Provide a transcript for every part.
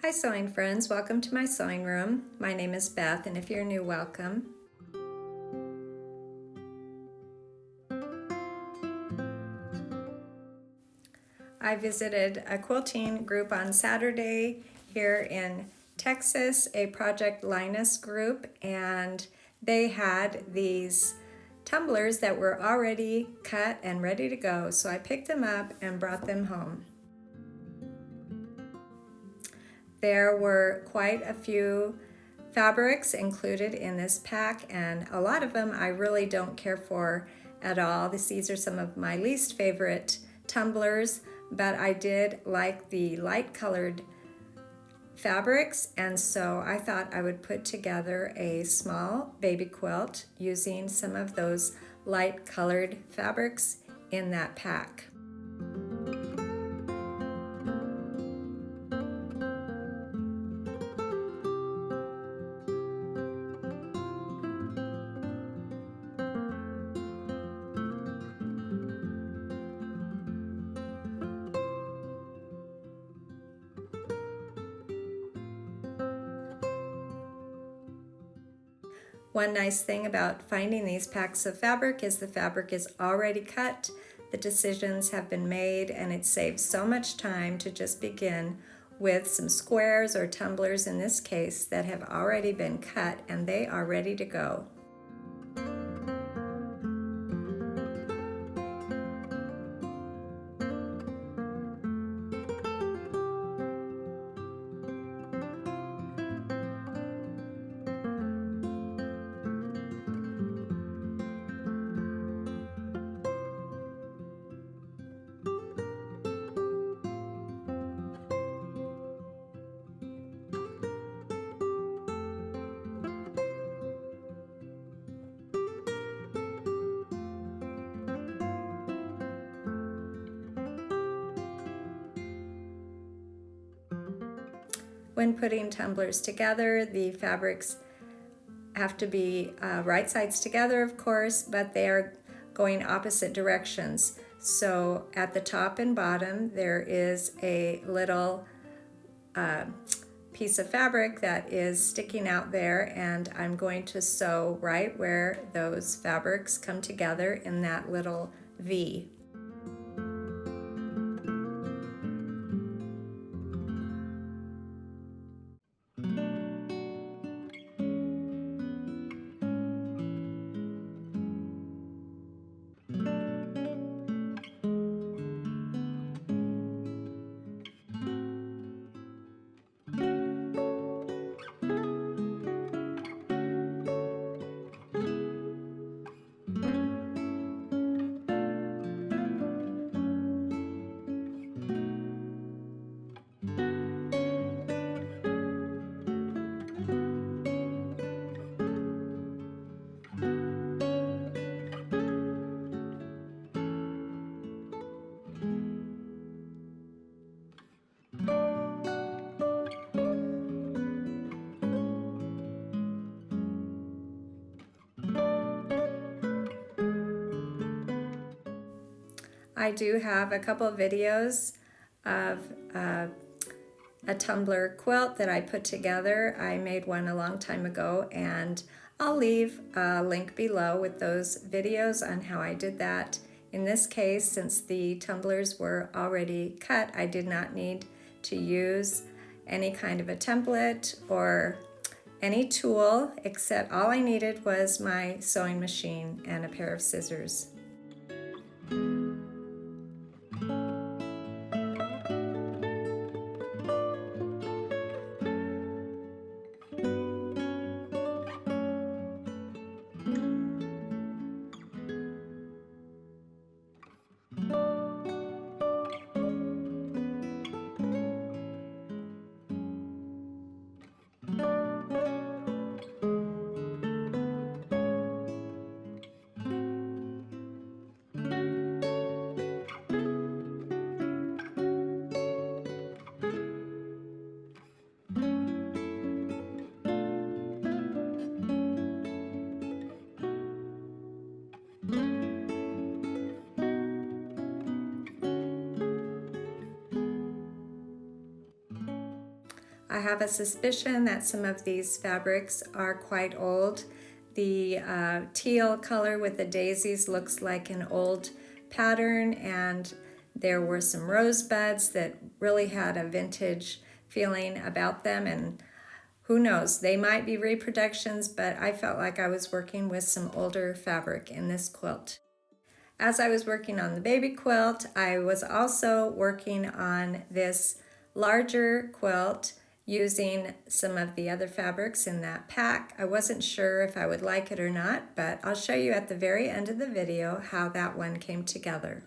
Hi sewing friends, welcome to my sewing room. My name is Beth, and if you're new, welcome. I visited a quilting group on Saturday here in Texas, a Project Linus group, and they had these tumblers that were already cut and ready to go, so I picked them up and brought them home. There were quite a few fabrics included in this pack, and a lot of them I really don't care for at all. These are some of my least favorite tumblers, but I did like the light colored fabrics, and so I thought I would put together a small baby quilt using some of those light colored fabrics in that pack. One nice thing about finding these packs of fabric is the fabric is already cut, the decisions have been made, and it saves so much time to just begin with some squares or tumblers in this case that have already been cut and they are ready to go. When putting tumblers together, the fabrics have to be right sides together, of course, but they are going opposite directions. So at the top and bottom, there is a little piece of fabric that is sticking out there, and I'm going to sew right where those fabrics come together in that little V. I do have a couple of videos of a tumbler quilt that I put together. I made one a long time ago, and I'll leave a link below with those videos on how I did that. In this case, since the tumblers were already cut, I did not need to use any kind of a template or any tool, except all I needed was my sewing machine and a pair of scissors. I have a suspicion that some of these fabrics are quite old. The teal color with the daisies looks like an old pattern, and there were some rosebuds that really had a vintage feeling about them, and who knows, they might be reproductions, but I felt like I was working with some older fabric in this quilt. As I was working on the baby quilt, I was also working on this larger quilt using some of the other fabrics in that pack. I wasn't sure if I would like it or not, but I'll show you at the very end of the video how that one came together.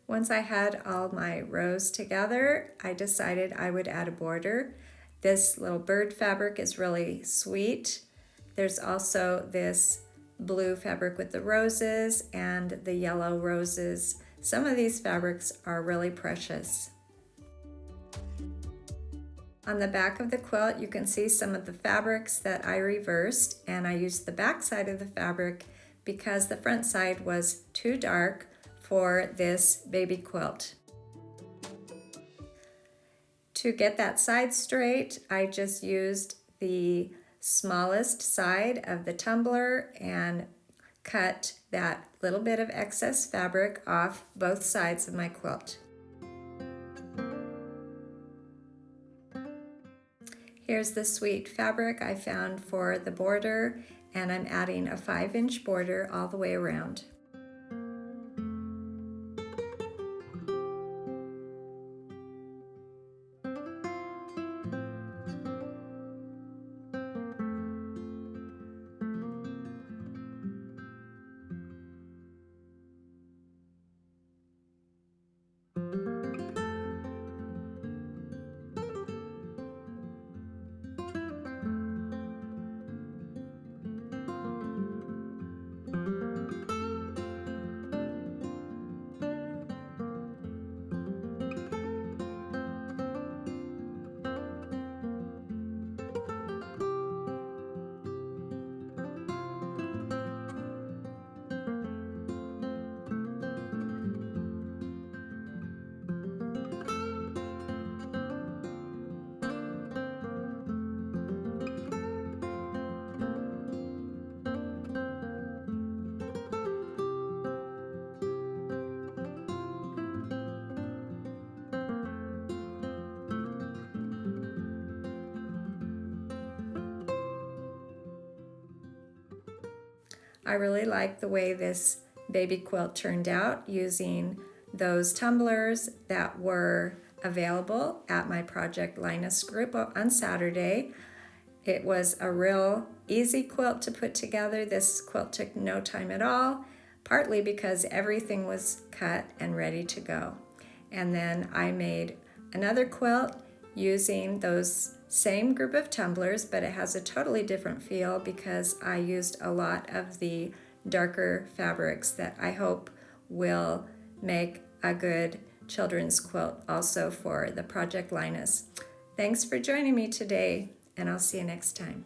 Once I had all my rows together, I decided I would add a border. This little bird fabric is really sweet. There's also this blue fabric with the roses and the yellow roses. Some of these fabrics are really precious. On the back of the quilt, you can see some of the fabrics that I reversed, and I used the back side of the fabric because the front side was too dark for this baby quilt. To get that side straight, I just used the smallest side of the tumbler and cut that little bit of excess fabric off both sides of my quilt. Here's the sweet fabric I found for the border, and I'm adding a 5-inch border all the way around. I really like the way this baby quilt turned out using those tumblers that were available at my Project Linus group on Saturday. It was a real easy quilt to put together. This quilt took no time at all, partly because everything was cut and ready to go. And then I made another quilt using those same group of tumblers, but it has a totally different feel because I used a lot of the darker fabrics that I hope will make a good children's quilt also for the Project Linus. Thanks for joining me today, and I'll see you next time.